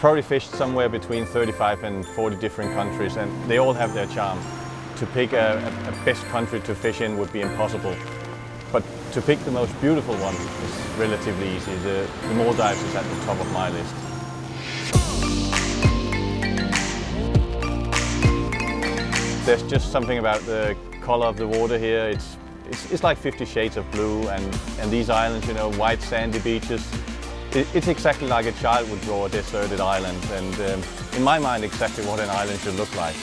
probably fished somewhere between 35 and 40 different countries, and they all have their charm. To pick a best country to fish in would be impossible. But to pick the most beautiful one is relatively easy. The Maldives is at the top of my list. There's just something about the color of the water here. It's like 50 shades of blue, and these islands, you know, white sandy beaches. It's exactly like a child would draw a deserted island, and in my mind exactly what an island should look like.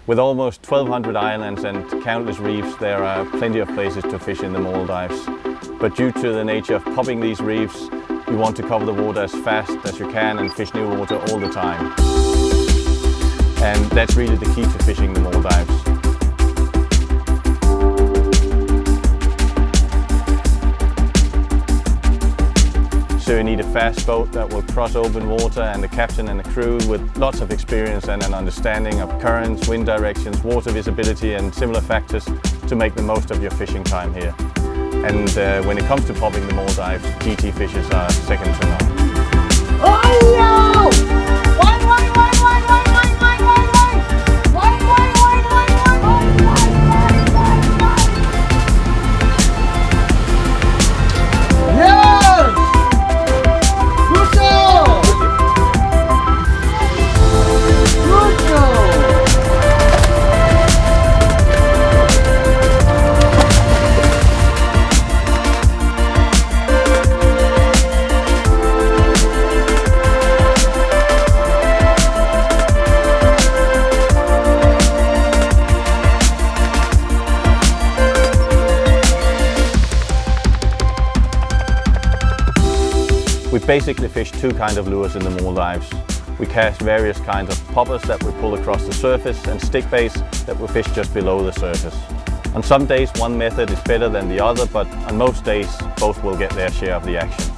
With almost 1,200 islands and countless reefs, there are plenty of places to fish in the Maldives. But due to the nature of popping these reefs, you want to cover the water as fast as you can and fish new water all the time. And that's really the key to fishing the Maldives. So you need a fast boat that will cross open water, and a captain and a crew with lots of experience and an understanding of currents, wind directions, water visibility and similar factors to make the most of your fishing time here. And when it comes to popping the Maldives, GT fishes are second to none. We basically fish two kinds of lures in the Maldives. We cast various kinds of poppers that we pull across the surface, and stick baits that we fish just below the surface. On some days one method is better than the other, but on most days both will get their share of the action.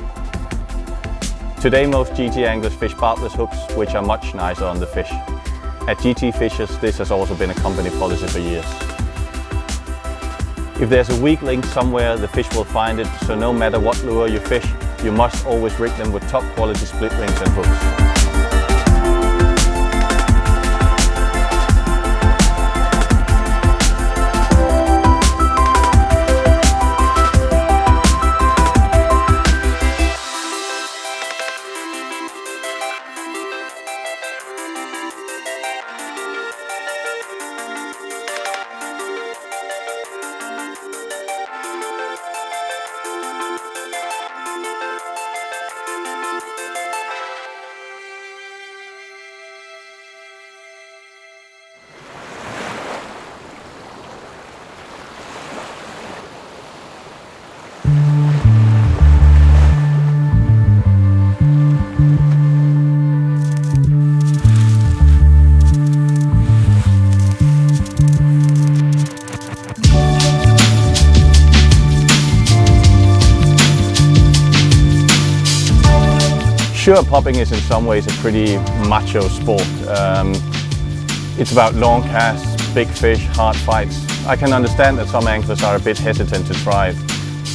Today most GT anglers fish barbless hooks, which are much nicer on the fish. At GT Fishers this has also been a company policy for years. If there's a weak link somewhere, the fish will find it, so no matter what lure you fish, you must always rig them with top quality split rings and hooks. Sure, popping is in some ways a pretty macho sport. It's about long casts, big fish, hard fights. I can understand that some anglers are a bit hesitant to try it.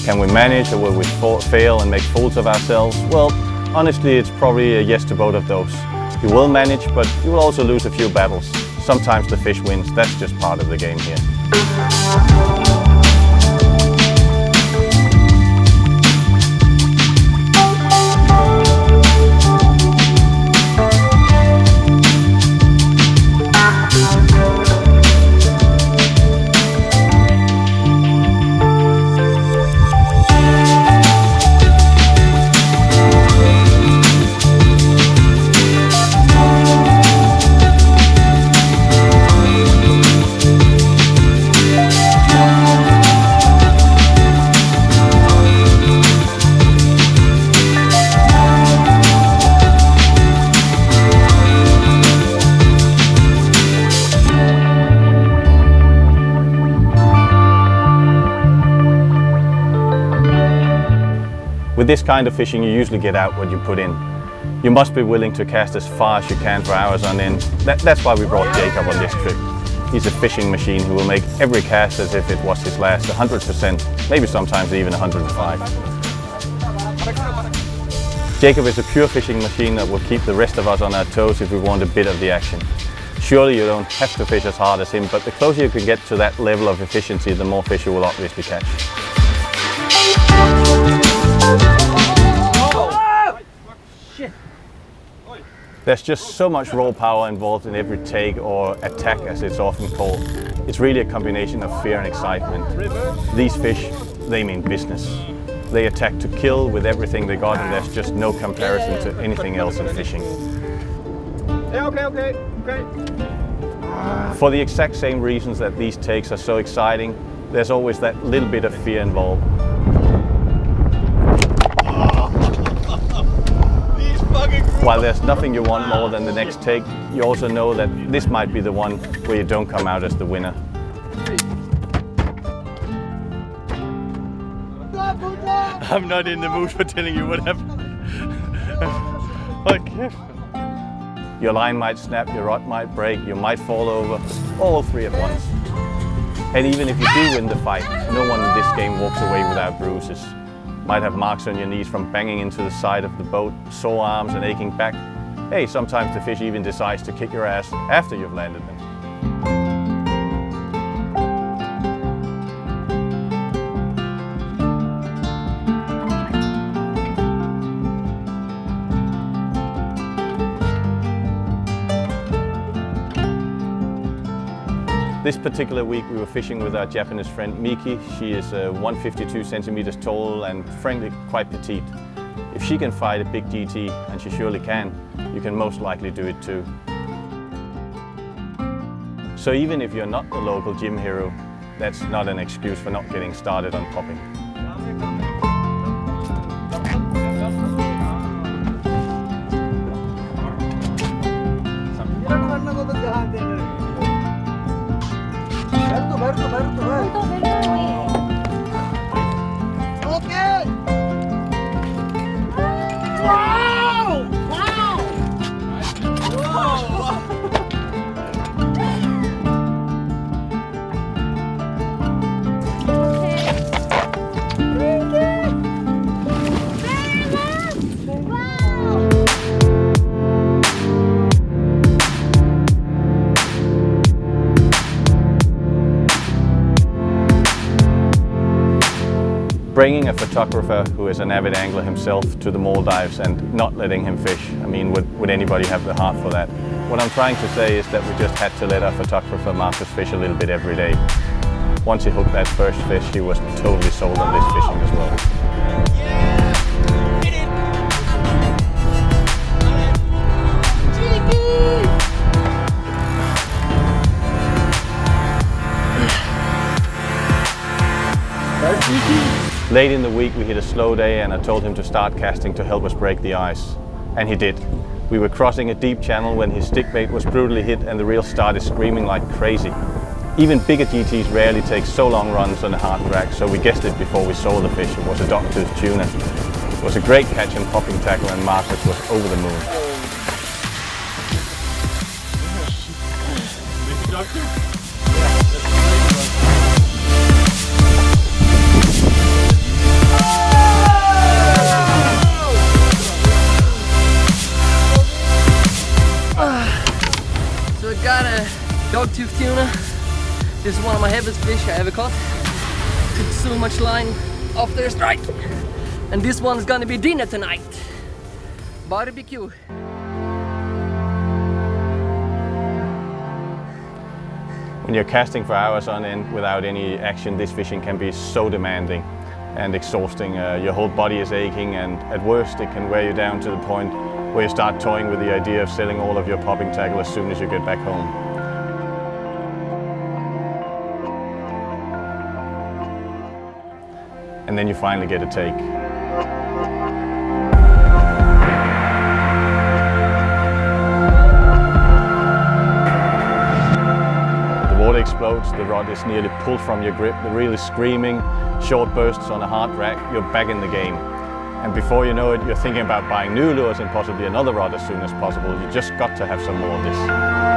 Can we manage, or will we fail and make fools of ourselves? Well, honestly, it's probably a yes to both of those. You will manage, but you will also lose a few battles. Sometimes the fish wins, that's just part of the game here. With this kind of fishing, you usually get out what you put in. You must be willing to cast as far as you can for hours on end. That's why we brought Jacob on this trip. He's a fishing machine who will make every cast as if it was his last, 100%, maybe sometimes even 105. Jacob is a pure fishing machine that will keep the rest of us on our toes if we want a bit of the action. Surely you don't have to fish as hard as him, but the closer you can get to that level of efficiency, the more fish you will obviously catch. There's just so much raw power involved in every take or attack, as it's often called. It's really a combination of fear and excitement. These fish, they mean business. They attack to kill with everything they got, and there's just no comparison to anything else in fishing. Okay. For the exact same reasons that these takes are so exciting, there's always that little bit of fear involved. While there's nothing you want more than the next take, you also know that this might be the one where you don't come out as the winner. I'm not in the mood for telling you what happened. Okay. Your line might snap, your rod might break, you might fall over, all three at once. And even if you do win the fight, no one in this game walks away without bruises. Might have marks on your knees from banging into the side of the boat, sore arms and aching back. Hey, sometimes the fish even decides to kick your ass after you've landed them. This particular week we were fishing with our Japanese friend Miki. She is 152 centimeters tall and frankly quite petite. If she can fight a big GT, and she surely can, you can most likely do it too. So even if you're not the local gym hero, that's not an excuse for not getting started on popping. Bringing a photographer who is an avid angler himself to the Maldives and not letting him fish, I mean, would anybody have the heart for that? What I'm trying to say is that we just had to let our photographer Marcus fish a little bit every day. Once he hooked that first fish, he was totally sold on this fishing as well. Late in the week we hit a slow day and I told him to start casting to help us break the ice. And he did. We were crossing a deep channel when his stickbait was brutally hit and the reel started screaming like crazy. Even bigger GTs rarely take so long runs on a hard drag, so we guessed it before we saw the fish. It was a dogtooth tuna. It was a great catch and popping tackle, and Marcus was over the moon. So I got a dogtooth tuna. This is one of my heaviest fish I ever caught. Took so much line off their strike. And this one's gonna be dinner tonight. Barbecue. When you're casting for hours on end without any action, this fishing can be so demanding and exhausting. Your whole body is aching, and at worst it can wear you down to the point where you start toying with the idea of selling all of your popping tackle as soon as you get back home. And then you finally get a take. The water explodes, the rod is nearly pulled from your grip, the reel is screaming, short bursts on a hard drag, you're back in the game. And before you know it, you're thinking about buying new lures and possibly another rod as soon as possible. You just got to have some more of this.